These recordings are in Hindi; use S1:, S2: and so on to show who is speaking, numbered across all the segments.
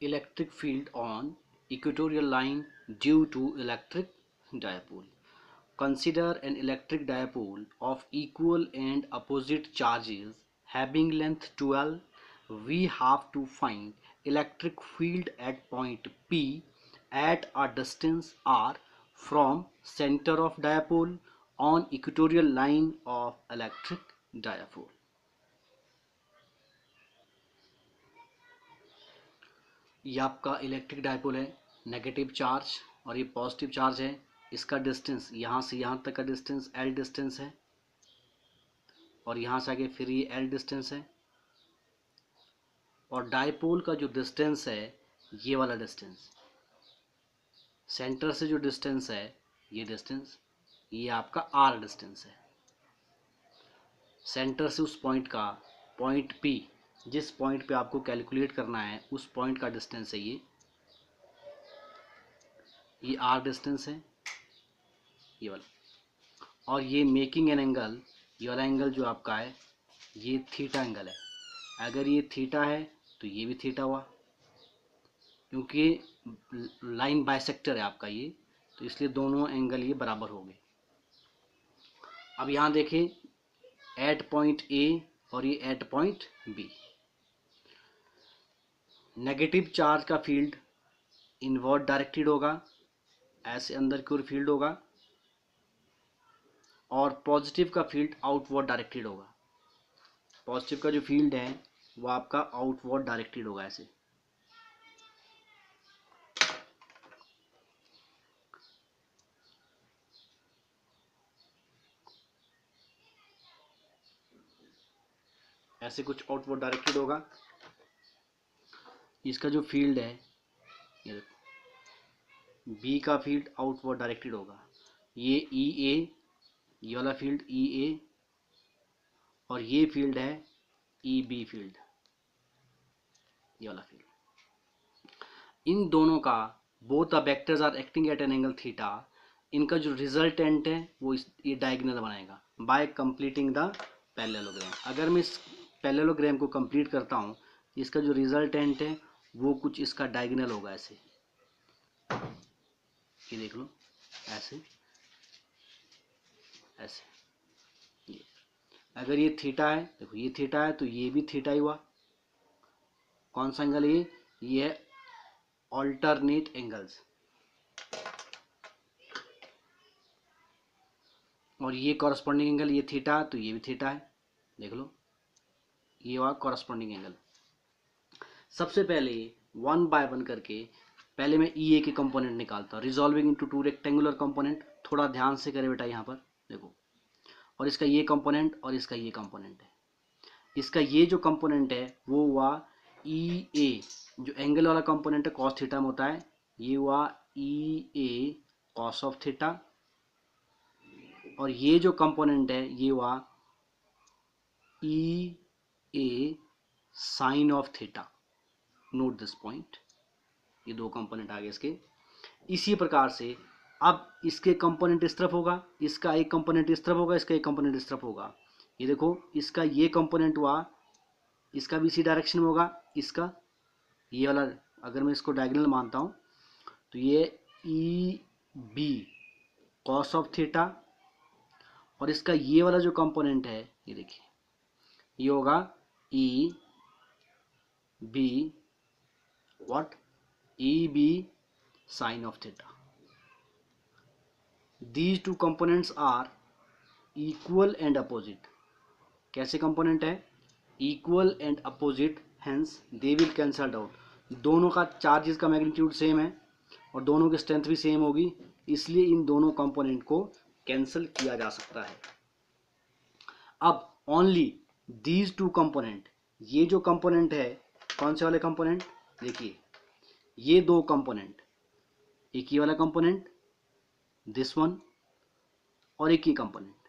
S1: Electric field on equatorial line due to electric dipole. Consider an electric dipole of equal and opposite charges having length 12. We have to find electric field at point P at a distance r from center of dipole on equatorial line of electric dipole. ये आपका इलेक्ट्रिक डायपोल है, नेगेटिव चार्ज और ये पॉजिटिव चार्ज है। इसका डिस्टेंस यहाँ से यहाँ तक का डिस्टेंस L डिस्टेंस है और यहाँ से आगे फिर ये L डिस्टेंस है और डायपोल का जो डिस्टेंस है ये वाला डिस्टेंस, सेंटर से जो डिस्टेंस है ये डिस्टेंस, ये आपका R डिस्टेंस है। सेंटर से उस पॉइंट का, पॉइंट P, जिस पॉइंट पे आपको कैलकुलेट करना है उस पॉइंट का डिस्टेंस है ये R डिस्टेंस है, ये वाला। और ये मेकिंग एन एंगल, ये वाला एंगल जो आपका है ये थीटा एंगल है। अगर ये थीटा है तो ये भी थीटा हुआ, क्योंकि लाइन बाइसेक्टर है आपका ये, तो इसलिए दोनों एंगल ये बराबर हो गए। अब यहाँ देखें, एट पॉइंट A और ये at point B, negative charge का फील्ड इनवर्ड डायरेक्टेड होगा, ऐसे अंदर की ओर फील्ड होगा, और पॉजिटिव का फील्ड आउटवर्ड डायरेक्टेड होगा। पॉजिटिव का जो फील्ड है वो आपका आउटवर्ड डायरेक्टेड होगा, ऐसे। ऐसे कुछ आउटवर्ड डायरेक्टेड होगा। इसका जो फील्ड है ये देखो, बी का फील्ड आउटवर्ड डायरेक्टेड होगा। ये EA, ये वाला फील्ड EA, और ये फील्ड है EB फील्ड, ये वाला फील्ड। इन दोनों का, both the vectors are acting at an angle theta, इनका जो रिजल्टेंट है वो ये डायगोनल बनाएगा बाय कंप्लीटिंग द पैरेललोग्राम। अगर मैं इस पैरेललोग्राम को कंप्लीट करता हूँ, इसका जो रिजल्टेंट है वो कुछ इसका डायगोनल होगा, ऐसे। ये देख लो, ऐसे ऐसे। ये अगर ये थीटा है, देखो ये थीटा है तो ये भी थीटा ही हुआ। कौन सा एंगल है ये है ऑल्टरनेट एंगल्स। और ये कॉरस्पॉन्डिंग एंगल, ये थीटा तो ये भी थीटा है, देख लो, ये हुआ कॉरस्पॉन्डिंग एंगल। सबसे पहले 1 बाय 1 करके पहले मैं EA के कंपोनेंट निकालता हूँ, रिजॉल्विंग इनटू 2 रेक्टेंगुलर कंपोनेंट। थोड़ा ध्यान से करे बेटा, यहाँ पर देखो, और इसका ये कंपोनेंट और इसका ये कंपोनेंट है। इसका ये जो कंपोनेंट है वो हुआ EA, जो एंगल वाला कंपोनेंट है कॉस थीटा में होता है, ये हुआ EA कॉस ऑफ थीटा, और ये जो कंपोनेंट है ये हुआ EA sine of theta. Note this point, ये दो कंपोनेंट आ गए इसके। इसी प्रकार से अब इसके कंपोनेंट इस तरफ होगा, इसका एक कंपोनेंट इस तरफ होगा, इसका एक कंपोनेंट इस तरफ होगा। ये देखो, इसका ये कंपोनेंट हुआ, इसका भी इसी डायरेक्शन में होगा, इसका ये वाला, अगर मैं इसको डायगोनल मानता हूँ तो ये EB कॉस ऑफ थीटा, और इसका ये वाला जो कंपोनेंट है ये देखिए, ये होगा EB what, EB sine of theta. These two components are equal and opposite. कैसे कंपोनेंट है? Equal and opposite, hence they will cancelled out. दोनों का चार्जेस का मैग्नीट्यूड सेम है और दोनों की स्ट्रेंथ भी सेम होगी, इसलिए इन दोनों कंपोनेंट को कैंसिल किया जा सकता है। अब ओनली दीज टू कंपोनेंट, ये जो कंपोनेंट है, कौन से वाले कंपोनेंट, देखिए ये दो कंपोनेंट, एक ये वाला कंपोनेंट दिस वन, और एक ही component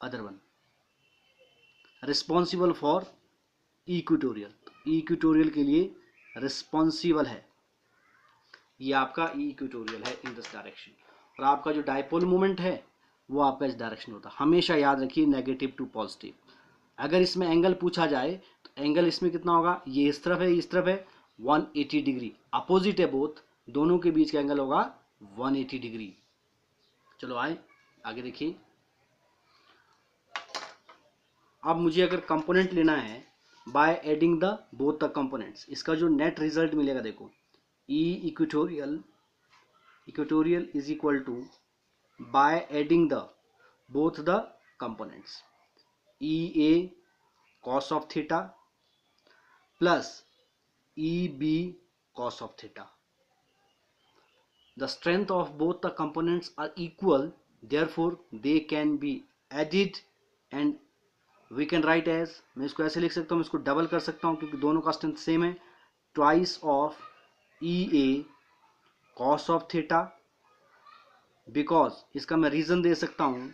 S1: other one, responsible for equatorial, equatorial के लिए रिस्पॉन्सिबल है, ये आपका इक्वेटोरियल है इन दिस डायरेक्शन। और आपका जो डायपोल मोमेंट है वो आपका इस डायरेक्शन होता है। हमेशा याद रखिए नेगेटिव टू पॉजिटिव। अगर इसमें एंगल पूछा जाए तो एंगल इसमें कितना होगा, ये इस तरफ है, इस तरफ है, 180 डिग्री, अपोजिट है बोथ, दोनों के बीच का एंगल होगा 180 डिग्री। चलो आए आगे देखिए। अब मुझे अगर कंपोनेंट लेना है by adding the both the components, इसका जो नेट रिजल्ट मिलेगा देखो, E equatorial is equal to by adding the both the components E A cos of theta plus E B cos of theta. The strength of both the components are equal, therefore they can be added and we can write as, मैं इसको ऐसे लिख सकता हूँ, मैं इसको डबल कर सकता हूँ क्योंकि दोनों का स्ट्रेंथ सेम है, twice of E A cos of theta, because इसका मैं रीजन दे सकता हूँ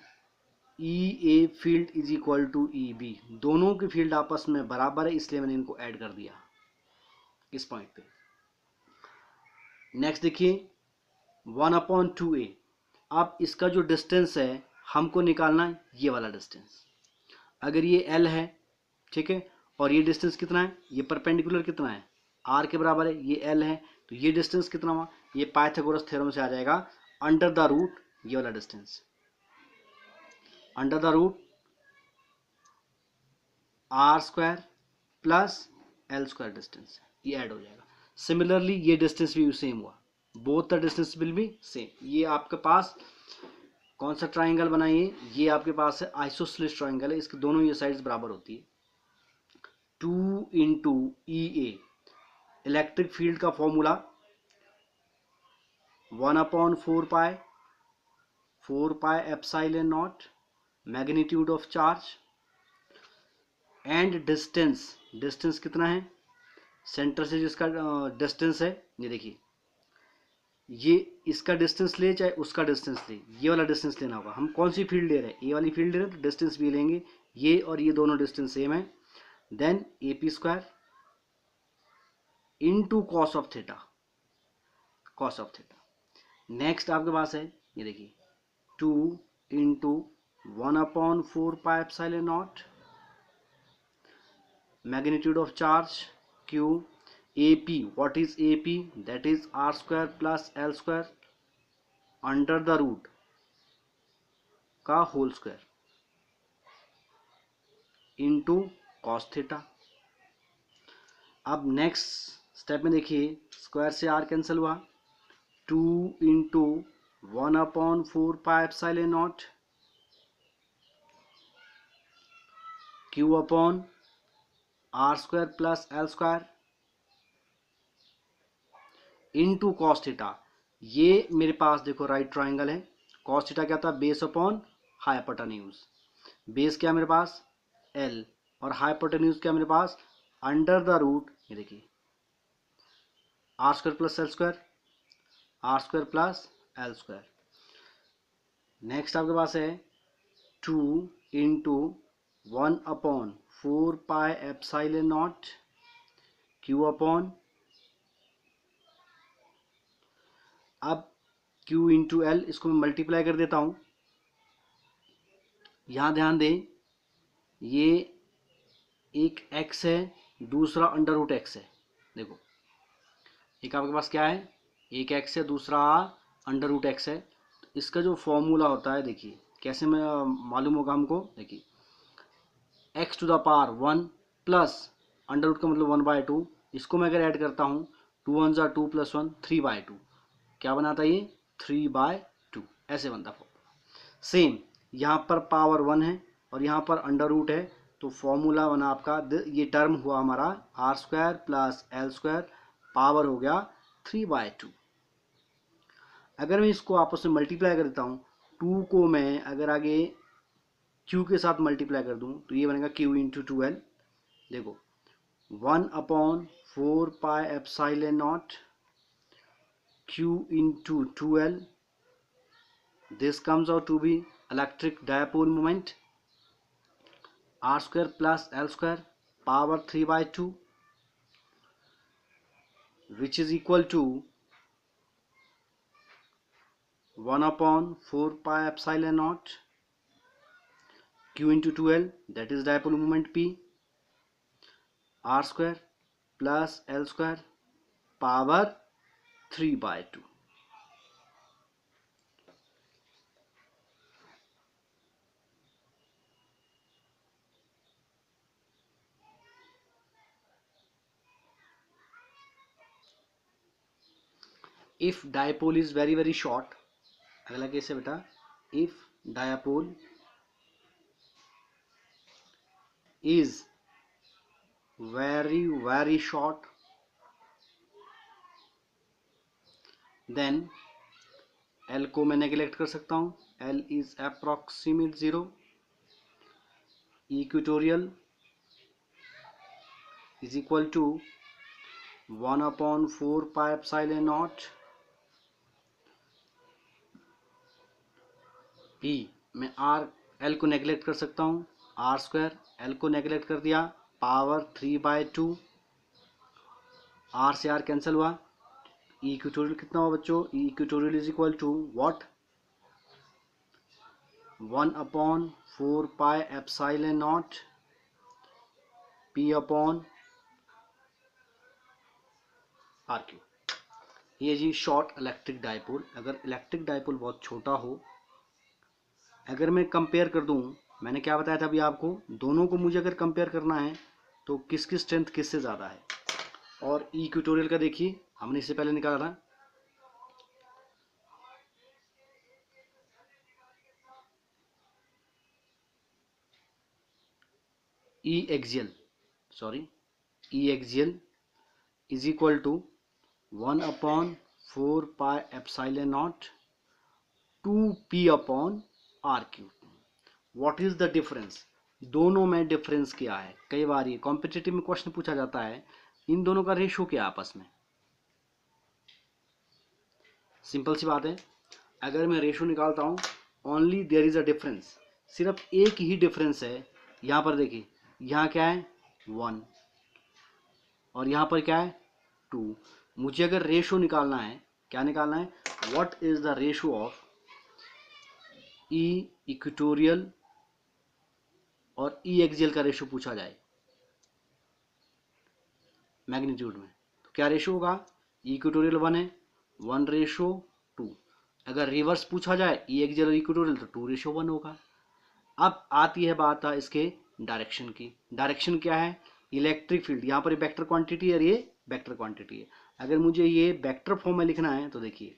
S1: E A field is equal to E B, दोनों की फील्ड आपस में बराबर है इसलिए मैंने इनको ऐड कर दिया इस पॉइंट पे। नेक्स्ट देखिए 1/2a, अब इसका जो डिस्टेंस है हमको निकालना है ये वाला डिस्टेंस। अगर ये l है, ठीक है, और ये डिस्टेंस कितना है, ये परपेंडिकुलर कितना है, r के बराबर है, ये l है, तो ये डिस्टेंस कितना हुआ, ये पाइथागोरस थ्योरम से आ जाएगा अंडर द रूट ये वाला distance, under the root r square plus l square distance, ये ऐड हो जाएगा। सिमिलरली ये डिस्टेंस भी सेम हुआ, both the distance will be same. ये आपके पास कौन सा ट्राइंगल बनाइए, ये आपके पास है आइसोसेलेस ट्राइंगल है, इसके दोनों ये साइड्स बराबर होती है। 2 इंटू ई ए, इलेक्ट्रिक फील्ड का formula 1/4 pi epsilon naught magnitude of charge and distance, distance कितना है सेंटर से जिसका डिस्टेंस है, ये देखिए, ये इसका डिस्टेंस ले चाहे उसका डिस्टेंस ले, ये वाला डिस्टेंस लेना होगा। हम कौन सी फील्ड ले रहे हैं, ये वाली फील्ड ले रहे हैं तो डिस्टेंस भी लेंगे, ये और ये दोनों डिस्टेंस सेम है। Then A P square into cos of theta, cos of theta. Next आपके पास है ये देखिए 2 into 1/4 pi epsilon naught magnitude of charge Q, AP, what is AP? That is r square plus l square under the root का whole square into cos theta. अब नेक्स्ट स्टेप में देखिए, स्क्वायर से r कैंसिल हुआ, 2 into 1/4 pi epsilon naught Q upon r square plus l square into cos theta. ये मेरे पास देखो राइट ट्राइंगल है, कॉस थीटा क्या था, बेस अपॉन हाइपोटेन्यूज, बेस क्या मेरे पास l और हाइपोटेन्यूज क्या मेरे पास अंडर द रूट, ये देखिए r square plus l square, r square plus l square. Next आपके पास है 2 into 1/4 pi epsilon naught Q upon, अब Q इंटू एल, इसको मैं मल्टीप्लाई कर देता हूं, यहां ध्यान दें ये एक x है दूसरा अंडर रूट x है, देखो एक आपके पास क्या है, एक x है दूसरा अंडर रूट x है, तो इसका जो फॉर्मूला होता है देखिए कैसे मैं मालूम होगा हमको, देखिए x to the power 1 plus under root का मतलब 1/2, इसको मैं अगर ऐड करता हूँ 2 1 जा 2 + 1 3/2, क्या बनाता है ये 3/2, ऐसे बनता फॉर्मूला। सेम यहाँ पर पावर 1 है और यहाँ पर अंडर रूट है, तो फॉर्मूला बना आपका, ये टर्म हुआ हमारा r square plus l square, power हो गया 3/2। अगर मैं इसको आपस में मल्टीप्लाई कर देता हूँ, 2 को मैं अगर आगे q के साथ मल्टीप्लाई कर दूँ तो ये बनेगा q इंटू 2l, देखो 1/4 pi epsilon not q into 2l, this comes out to be electric dipole moment, r square plus l square power 3/2, which is equal to 1/4 pi epsilon naught q into 2l, that is dipole moment P, r square plus l square power 3/2। If dipole is very very short, अगला केस है बेटा, if dipole is very very short then L को मैं नेगलेक्ट कर सकता हूं, L इज approximate 0, equatorial is equal to 1/4 pi epsilon naught P में R, L को नेगलेक्ट कर सकता हूं, R², L को नेगलेक्ट कर दिया, पावर 3/2, R से R कैंसिल हुआ, इक्वेटोरियल कितना हुआ बच्चों, equatorial is equal to what, 1/4 pi epsilon naught P upon RQ। ये जी शॉर्ट इलेक्ट्रिक डायपोल। अगर इलेक्ट्रिक डायपोल बहुत छोटा हो, अगर मैं कंपेयर कर दूं, मैंने क्या बताया था अभी आपको, दोनों को मुझे अगर कंपेयर करना है तो किसकी स्ट्रेंथ किससे ज़्यादा है, और इक्वेटोरियल का देखिए हमने इससे पहले निकाला था, E axial is equal to 1/4 pi epsilon naught 2P upon RQ। What is the difference, दोनों में डिफरेंस क्या है। कई बार ये कॉम्पिटिटिव में क्वेश्चन पूछा जाता है, इन दोनों का रेशो क्या आपस में। सिंपल सी बात है, अगर मैं रेशो निकालता हूं, only there is a difference, सिर्फ एक ही डिफरेंस है। यहां पर देखिए, यहां क्या है 1 और यहां पर क्या है 2। मुझे अगर रेशो निकालना है, क्या निकालना है, what is the ratio of E equatorial और ई एक्सियल का रेशो पूछा जाए मैग्नीट्यूड में, तो क्या रेशो होगा, इक्वेटोरियल 1 है, 1:2। अगर रिवर्स पूछा जाए ई एक्सियल और इक्वेटोरियल तो 2:1 होगा। अब आती है बात इसके डायरेक्शन की। डायरेक्शन क्या है, इलेक्ट्रिक फील्ड, यहाँ पर वेक्टर क्वांटिटी है और ये वेक्टर क्वांटिटी है। अगर मुझे ये वेक्टर फॉर्म में लिखना है तो देखिए,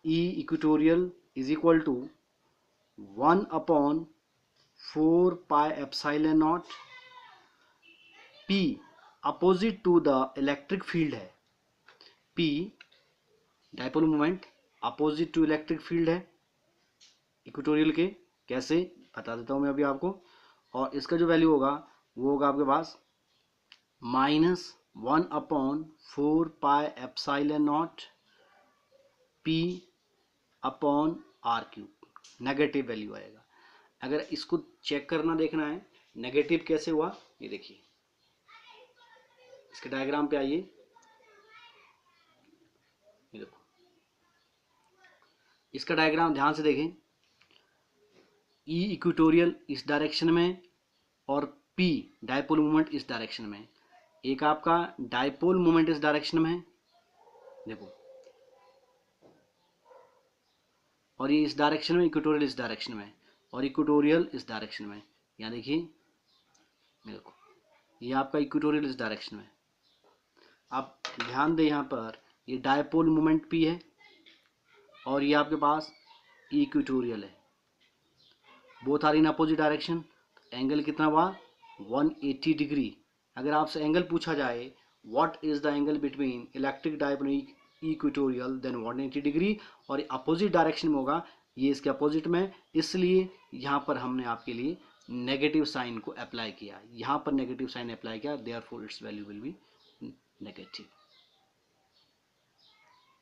S1: E equatorial is equal to 1/4 pi epsilon naught P opposite to the electric field है, P dipole moment opposite to electric field है इक्वेटोरियल के। कैसे बता देता हूं मैं अभी आपको, और इसका जो वैल्यू होगा वो होगा आपके पास -1/4 pi epsilon naught P upon RQ। Negative value आएगा। अगर इसको चेक करना देखना है नेगेटिव कैसे हुआ, ये देखिए, इसके डायग्राम पे आइए, ये देखो इसका डायग्राम ध्यान से देखें, ई इक्वेटोरियल इस डायरेक्शन में और P डायपोल मोमेंट इस डायरेक्शन में। एक आपका डायपोल मोमेंट इस डायरेक्शन में है, देखो, और ये इस डायरेक्शन में, इक्वेटोरियल इस डायरेक्शन में, और इक्वेटोरियल इस डायरेक्शन में। यहाँ देखिए, देखो ये आपका इक्वेटोरियल इस डायरेक्शन में। आप ध्यान दें, यहाँ पर ये डायपोल मोमेंट P है और ये आपके पास इक्वेटोरियल है, both are in opposite direction. Angle कितना हुआ 180 डिग्री। अगर आपसे एंगल पूछा जाए what is the angle between electric dipole equatorial, then 180 degree, और अपोजिट डायरेक्शन में होगा, ये इसके अपोजिट में, इसलिए यहाँ पर हमने आपके लिए नेगेटिव साइन को अप्लाई किया, यहाँ पर नेगेटिव साइन अप्लाई किया, therefore it's value will be negative.